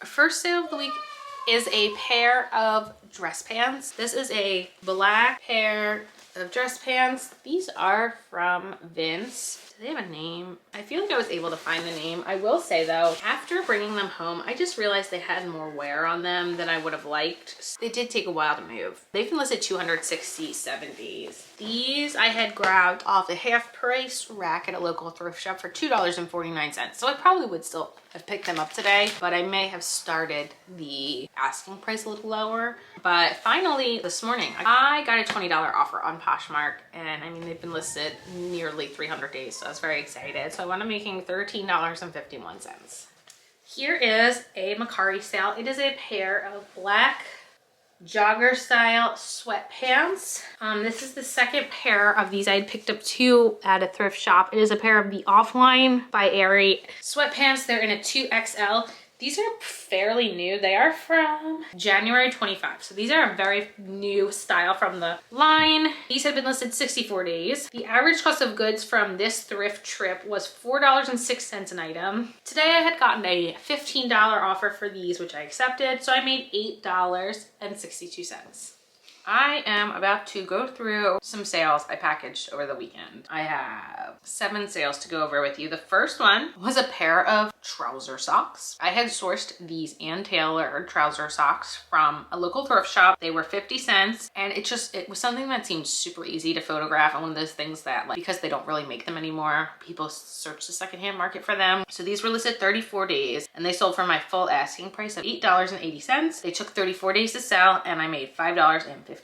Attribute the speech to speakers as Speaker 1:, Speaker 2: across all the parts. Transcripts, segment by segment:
Speaker 1: First sale of the week is a pair of dress pants. This is a black pair of dress pants. These are from Vince. Do they have a name? I feel like I was able to find the name. I will say though, after bringing them home, I just realized they had more wear on them than I would have liked. They did take a while to move. They've been listed 267 days. These I had grabbed off a half price rack at a local thrift shop for $2.49. So I probably would still have picked them up today, but I may have started the asking price a little lower. But finally this morning, I got a $20 offer on Poshmark, and I mean, they've been listed nearly 300 days. So I was very excited. So I wound up making $13.51. Here is a Macari sale. It is a pair of black jogger style sweatpants. This is the second pair of these. I had picked up two at a thrift shop. It is a pair of the Offline by Aerie sweatpants. They're in a 2XL. These are fairly new. They are from January 25. So these are a very new style from the line. These have been listed 64 days. The average cost of goods from this thrift trip was $4.06 an item. Today I had gotten a $15 offer for these, which I accepted. So I made $8.62. I am about to go through some sales I packaged over the weekend. I have 7 sales to go over with you. The first one was a pair of trouser socks. I had sourced these and tailored trouser socks from a local thrift shop. They were 50 cents, and it was something that seemed super easy to photograph, and one of those things that, like, because they don't really make them anymore, people search the secondhand market for them. So these were listed 34 days, and they sold for my full asking price of $8.80. They took 34 days to sell, and I made $5.58.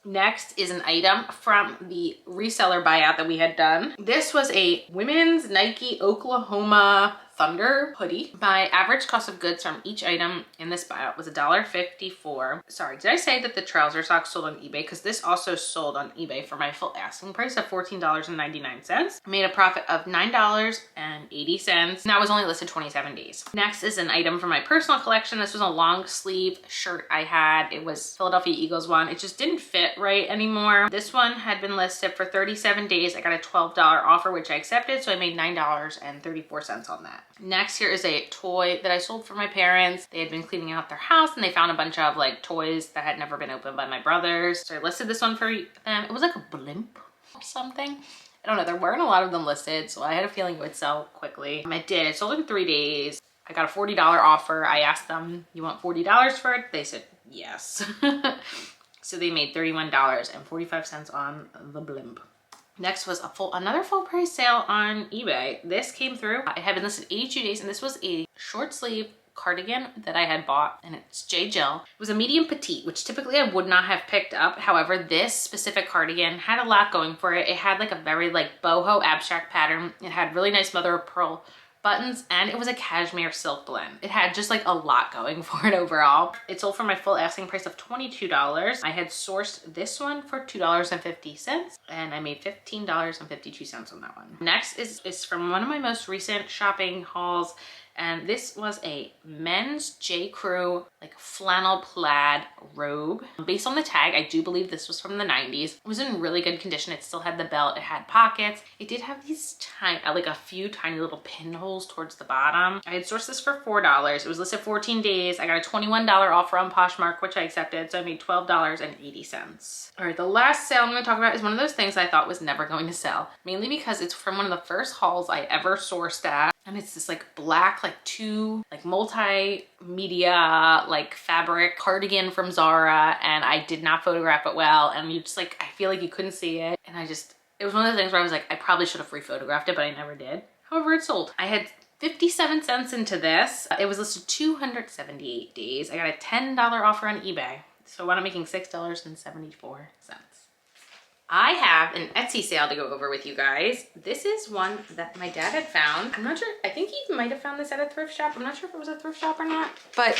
Speaker 1: Next is an item from the reseller buyout that we had done. This was a women's Nike Oklahoma Thunder hoodie. My average cost of goods from each item in this buyout was $1.54. Sorry, did I say that the trouser socks sold on eBay? Because this also sold on eBay for my full asking price of $14.99. I made a profit of $9.80. And that was only listed 27 days. Next is an item from my personal collection. This was a long sleeve shirt I had. It was Philadelphia Eagles one. It just didn't fit right anymore. This one had been listed for 37 days. I got a $12 offer, which I accepted. So I made $9.34 on that. Next, here is a toy that I sold for my parents. They had been cleaning out their house and they found a bunch of like toys that had never been opened by my brothers. So I listed this one for them. It was like a blimp or something. I don't know, there weren't a lot of them listed, so I had a feeling it would sell quickly. I did. It sold in 3 days. I got a $40 offer. I asked them, you want $40 for it? They said yes. So they made $31.45 on the blimp. Next was another full price sale on eBay. This came through. It had been listed 82 days, and this was a short sleeve cardigan that I had bought, and it's J. Jill. It was a medium petite, which typically I would not have picked up. However, this specific cardigan had a lot going for it. It had like a very like boho abstract pattern. It had really nice mother of pearl buttons, and it was a cashmere silk blend. It had just like a lot going for it overall. It sold for my full asking price of $22. I had sourced this one for $2.50, and I made $15.52 on that one. Next is from one of my most recent shopping hauls, and this was a men's J. Crew like flannel plaid robe. Based on the tag, I do believe this was from the 90s. It was in really good condition. It still had the belt, it had pockets. It did have these tiny, like a few tiny little pinholes towards the bottom. I had sourced this for $4. It was listed 14 days. I got a $21 offer on Poshmark, which I accepted, so I made $12.80. All right, the last sale I'm gonna talk about is one of those things I thought was never going to sell, mainly because it's from one of the first hauls I ever sourced at. And it's this like black, like multimedia, like fabric cardigan from Zara. And I did not photograph it well. And you just like, I feel like you couldn't see it. And it was one of the things where I was like, I probably should have rephotographed it, but I never did. However, it sold. I had 57 cents into this. It was listed 278 days. I got a $10 offer on eBay. So what I'm making $6.74. I have an Etsy sale to go over with you guys. This is one that my dad had found. I'm not sure, I think he might have found this at a thrift shop. I'm not sure if it was a thrift shop or not, but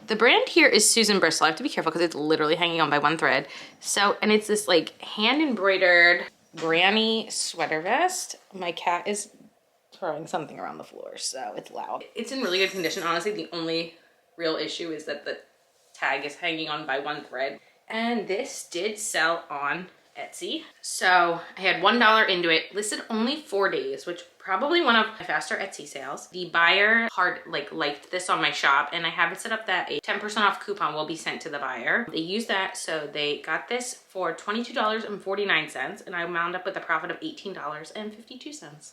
Speaker 1: the brand here is Susan Bristol. I have to be careful because it's literally hanging on by one thread. So, and it's this like hand embroidered granny sweater vest. My cat is throwing something around the floor, so it's loud. It's in really good condition. Honestly, the only real issue is that the tag is hanging on by one thread. And this did sell on Etsy. So I had $1 into it, listed only 4 days, which probably one of my faster Etsy sales. The buyer liked this on my shop, and I have it set up that a 10% off coupon will be sent to the buyer. They used that, so they got this for $22.49, and I wound up with a profit of $18.52.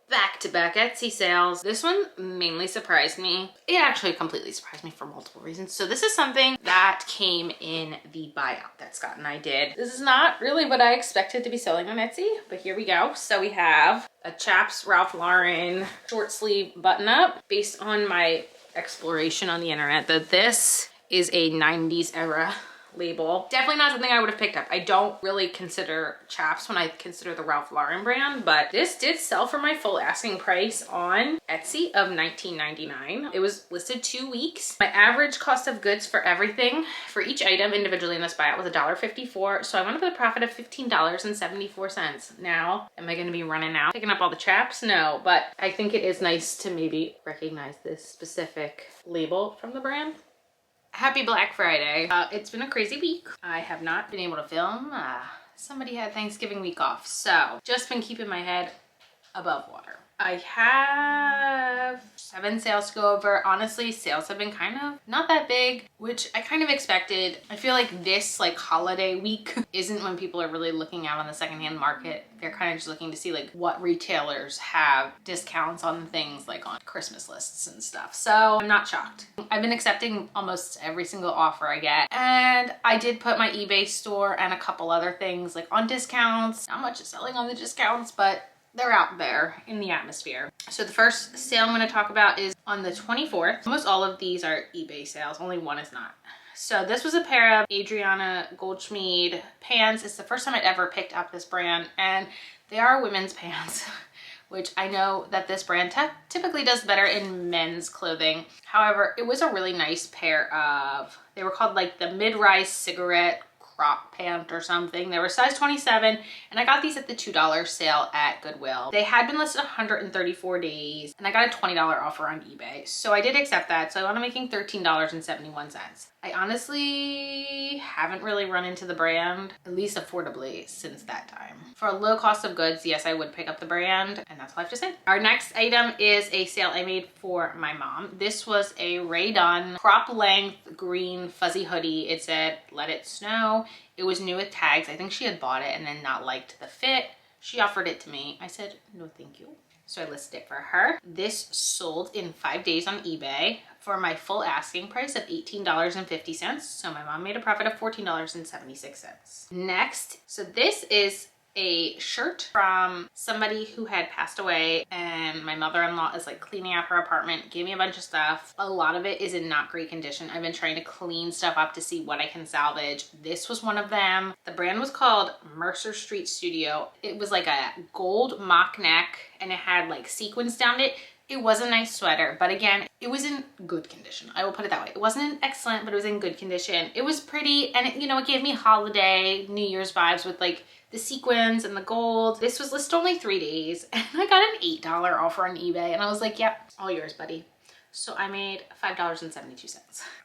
Speaker 1: Back-to-back Etsy sales. This one mainly surprised me. It actually completely surprised me for multiple reasons. So this is something that came in the buyout that Scott and I did. This is not really what I expected to be selling on Etsy, but here we go. So we have a Chaps Ralph Lauren short sleeve button up based on my exploration on the internet that this is a 90s era label. Definitely not something I would have picked up. I don't really consider Chaps when I consider the Ralph Lauren brand, but this did sell for my full asking price on Etsy of $19.99. It was listed 2 weeks. My average cost of goods for everything for each item individually in this buyout was $1.54. So I went up with a profit of $15.74. Now, am I going to be running out picking up all the Chaps? No, but I think it is nice to maybe recognize this specific label from the brand. Happy Black Friday. It's been a crazy week. I have not been able to film. Somebody had Thanksgiving week off, so just been keeping my head above water. I have 7 sales to go over. Honestly, sales have been kind of not that big, which I kind of expected. I feel like this holiday week isn't when people are really looking out on the secondhand market. They're kind of just looking to see what retailers have discounts on things on Christmas lists and stuff. So I'm not shocked. I've been accepting almost every single offer I get. And I did put my eBay store and a couple other things on discounts. Not much is selling on the discounts, but they're out there in the atmosphere. So the first sale I'm going to talk about is on the 24th. Almost all of these are eBay sales. Only one is not. So this was a pair of Adriana Goldschmied pants. It's the first time I'd ever picked up this brand, and they are women's pants, which I know that this brand typically does better in men's clothing. However, it was a really nice pair of, they were called the mid-rise cigarette crop pant or something. They were size 27, and I got these at the $2 sale at Goodwill. They had been listed 134 days, and I got a $20 offer on eBay. So I did accept that. So I wound up making $13.71. I honestly haven't really run into the brand, at least affordably, since that time. For a low cost of goods, yes, I would pick up the brand, and that's all I have to say. Our next item is a sale I made for my mom. This was a Rae Dunn crop length green fuzzy hoodie. It said, "Let it snow." It was new with tags. I think she had bought it and then not liked the fit. She offered it to me. I said, no, thank you. So I listed it for her. This sold in 5 days on eBay for my full asking price of $18.50. So my mom made a profit of $14.76. Next, so this is a shirt from somebody who had passed away, and my mother-in-law is cleaning out her apartment, gave me a bunch of stuff. A lot of it is in not great condition. I've been trying to clean stuff up to see what I can salvage. This was one of them. The brand was called Mercer Street Studio. It was a gold mock neck, and it had sequins down it. It was a nice sweater, but again, it was in good condition. I will put it that way. It wasn't excellent, but it was in good condition. It was pretty, and it gave me holiday, New Year's vibes with the sequins and the gold. This was listed only 3 days, and I got an $8 offer on eBay, and I was like, yep, all yours, buddy. So I made $5.72.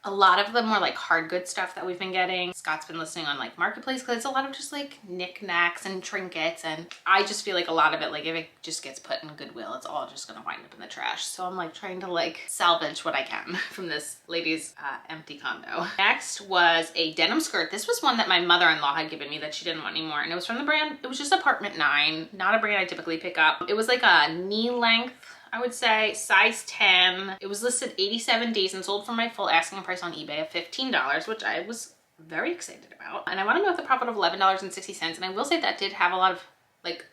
Speaker 1: A lot of the more hard good stuff that we've been getting, Scott's been listing on Marketplace, because it's a lot of just knickknacks and trinkets, and I just feel a lot of it, if it just gets put in Goodwill, it's all just gonna wind up in the trash. So I'm trying to salvage what I can from this lady's empty condo. Next was a denim skirt. This was one that my mother-in-law had given me that she didn't want anymore, and it was from the brand, it was just Apartment 9, not a brand I typically pick up. It was a knee length, I would say, size 10. It was listed 87 days and sold for my full asking price on eBay of $15, which I was very excited about. And I want to know with a profit of $11.60. And I will say that did have a lot of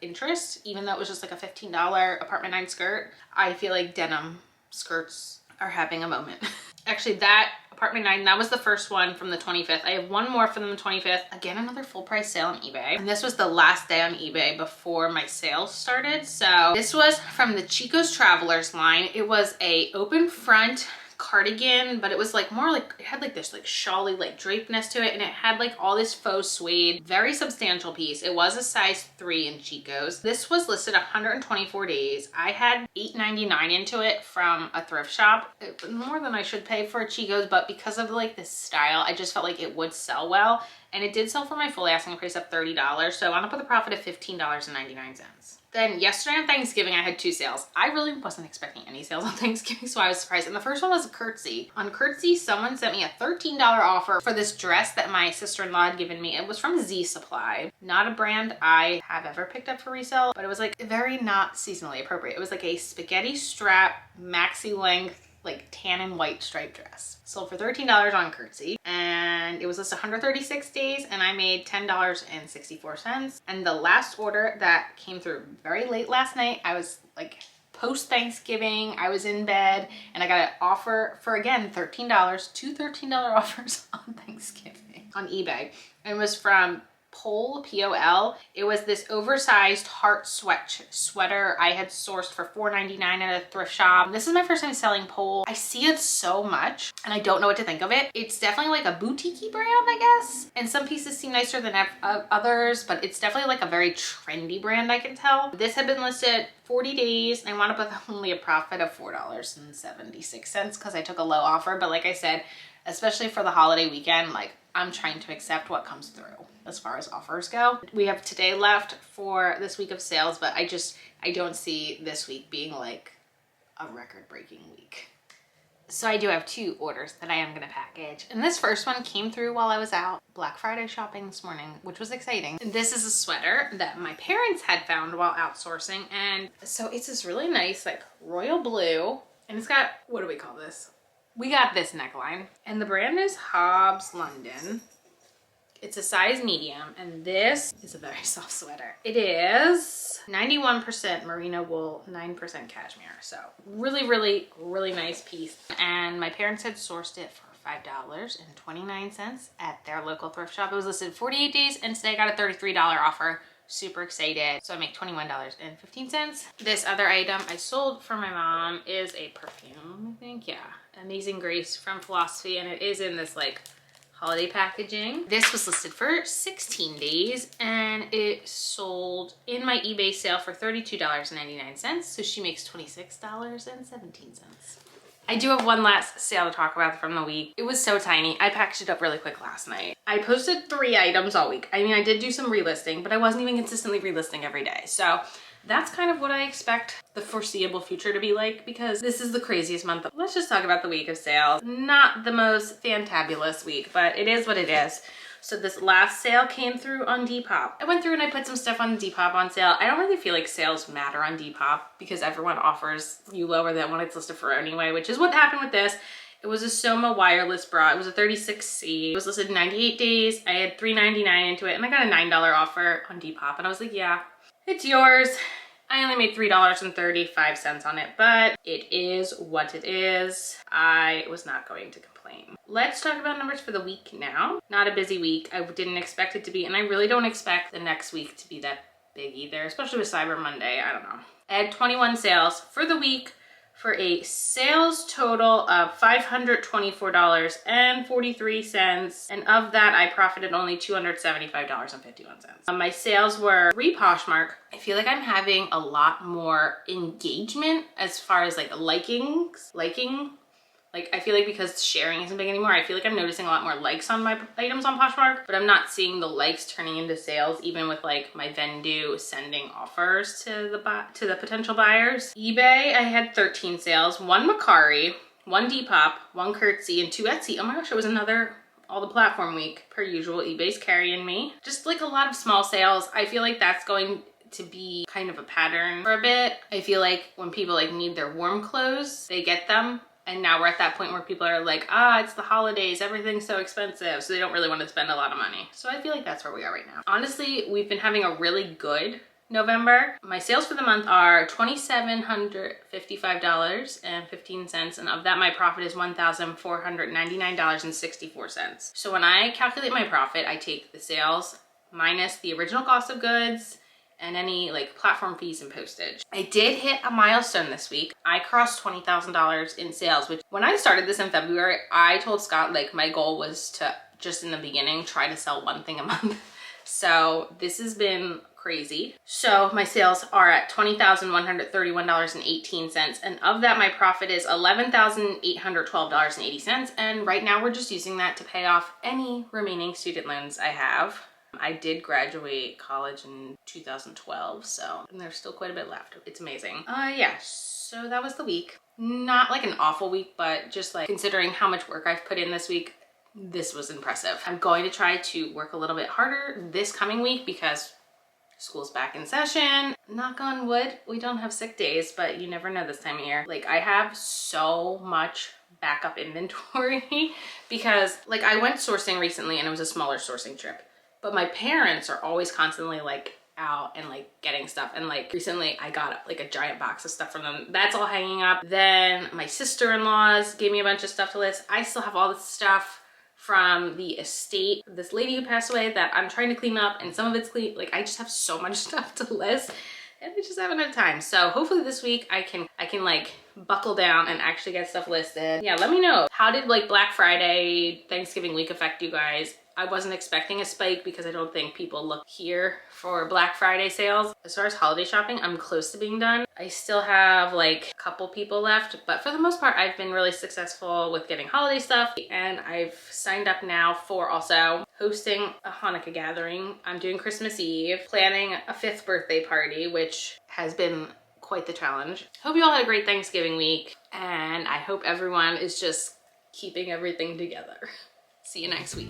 Speaker 1: interest, even though it was just a $15 Apartment 9 skirt. I feel denim skirts are having a moment. Actually, that Apartment 9, that was the first one from the 25th. I have one more from the 25th. Again, another full price sale on eBay. And this was the last day on eBay before my sale started. So this was from the Chico's Travelers line. It was a open front cardigan, but it was more it had this shawly drapeness to it, and it had all this faux suede, very substantial piece. It was a size 3 in Chico's. This was listed 124 days. I had $8.99 into it from a thrift shop. It was more than I should pay for a Chico's, but because of this style, I just felt it would sell well, and it did sell for my full asking price of $30. So I wound up with a profit of $15.99. Then yesterday on Thanksgiving, I had 2 sales. I really wasn't expecting any sales on Thanksgiving, so I was surprised. And the first one was a Curtsy. On Curtsy, someone sent me a $13 offer for this dress that my sister-in-law had given me. It was from Z Supply. Not a brand I have ever picked up for resale, but it was like very not seasonally appropriate. It was like a spaghetti strap, maxi length, like tan and white striped dress. Sold for $13 on Curtsy, and it was listed 136 days, and I made $10.64. And the last order that came through very late last night, I was like post Thanksgiving, I was in bed, and I got an offer for, again, $13, 2 $13 offers on Thanksgiving on eBay. And it was from Pole, P-O-L. It was this oversized heart sweater I had sourced for $4.99 at a thrift shop. This is my first time selling Pole. I see it so much and I don't know what to think of it. It's definitely like a boutique-y brand, I guess. And some pieces seem nicer than others, but it's definitely like a very trendy brand, I can tell. This had been listed 40 days and I wound up with only a profit of $4.76 because I took a low offer. But like I said, especially for the holiday weekend, like I'm trying to accept what comes through as far as offers go. We have today left for this week of sales, but I don't see this week being like a record-breaking week. So I do have 2 orders that I am gonna package. And this first one came through while I was out Black Friday shopping this morning, which was exciting. This is a sweater that my parents had found while outsourcing. And so it's this really nice like royal blue, and it's got, what do we call this? We got this neckline, and the brand is Hobbs London. It's a size medium, and this is a very soft sweater. It is 91% merino wool, 9% cashmere. So really, really, really nice piece. And my parents had sourced it for $5.29 at their local thrift shop. It was listed 48 days, and today I got a $33 offer. Super excited. So I make $21.15. This other item I sold for my mom is a perfume, I think. Yeah, Amazing Grace from Philosophy, and it is in this like holiday packaging. This was listed for 16 days and it sold in my eBay sale for $32.99. So she makes $26.17. I do have one last sale to talk about from the week. It was so tiny. I packaged it up really quick last night. I posted 3 items all week. I mean, I did do some relisting, but I wasn't even consistently relisting every day. So that's kind of what I expect the foreseeable future to be like, because this is the craziest month. Let's just talk about the week of sales. Not the most fantabulous week, but it is what it is. So this last sale came through on Depop. I went through and I put some stuff on Depop on sale. I don't really feel like sales matter on Depop because everyone offers you lower than what it's listed for anyway, which is what happened with this. It was a Soma wireless bra. It was a 36C. It was listed 98 days. I had $3.99 into it, and I got a $9 offer on Depop, and I was like, yeah, it's yours. I only made $3.35 on it, but it is what it is. I was not going to complain. Let's talk about numbers for the week now. Not a busy week. I didn't expect it to be, and I really don't expect the next week to be that big either, especially with Cyber Monday. I don't know. I had 21 sales for the week for a sales total of $524.43. And of that, I profited only $275.51. My sales were 3 Poshmark. I feel like I'm having a lot more engagement as far as like liking. Like, I feel like because sharing isn't big anymore, I feel like I'm noticing a lot more likes on my items on Poshmark, but I'm not seeing the likes turning into sales, even with like my Vendoo sending offers to the potential buyers. eBay, I had 13 sales, 1 Macari, 1 Depop, 1 Curtsy, and 2 Etsy. Oh my gosh, it was another all the platform week. Per usual, eBay's carrying me. Just like a lot of small sales. I feel like that's going to be kind of a pattern for a bit. I feel like when people like need their warm clothes, they get them. And now we're at that point where people are like, it's the holidays, everything's so expensive, so they don't really want to spend a lot of money. So I feel like that's where we are right now. Honestly, we've been having a really good November. My sales for the month are $2,755.15, and of that my profit is $1,499.64. So when I calculate my profit, I take the sales minus the original cost of goods and any like platform fees and postage. I did hit a milestone this week. I crossed $20,000 in sales, which when I started this in February, I told Scott like my goal was to just in the beginning try to sell 1 thing a month. So this has been crazy. So my sales are at $20,131.18, and of that my profit is $11,812.80, and right now we're just using that to pay off any remaining student loans I have. I did graduate college in 2012, so and there's still quite a bit left. It's amazing. Yeah, so that was the week. Not like an awful week, but just like considering how much work I've put in this week, this was impressive. I'm going to try to work a little bit harder this coming week because school's back in session. Knock on wood, we don't have sick days, but you never know this time of year. Like, I have so much backup inventory because like I went sourcing recently and it was a smaller sourcing trip, but my parents are always constantly like out and like getting stuff, and like recently I got like a giant box of stuff from them. That's all hanging up. Then my sister-in-laws gave me a bunch of stuff to list. I still have all this stuff from the estate, this lady who passed away, that I'm trying to clean up, and some of it's clean. Like, I just have so much stuff to list and I just haven't had time. So hopefully this week I can like buckle down and actually get stuff listed. Yeah, let me know. How did like Black Friday, Thanksgiving week affect you guys? I wasn't expecting a spike because I don't think people look here for Black Friday sales. As far as holiday shopping, I'm close to being done. I still have like a couple people left, but for the most part, I've been really successful with getting holiday stuff. And I've signed up now for also hosting a Hanukkah gathering. I'm doing Christmas Eve, planning a 5th birthday party, which has been quite the challenge. Hope you all had a great Thanksgiving week, and I hope everyone is just keeping everything together. See you next week.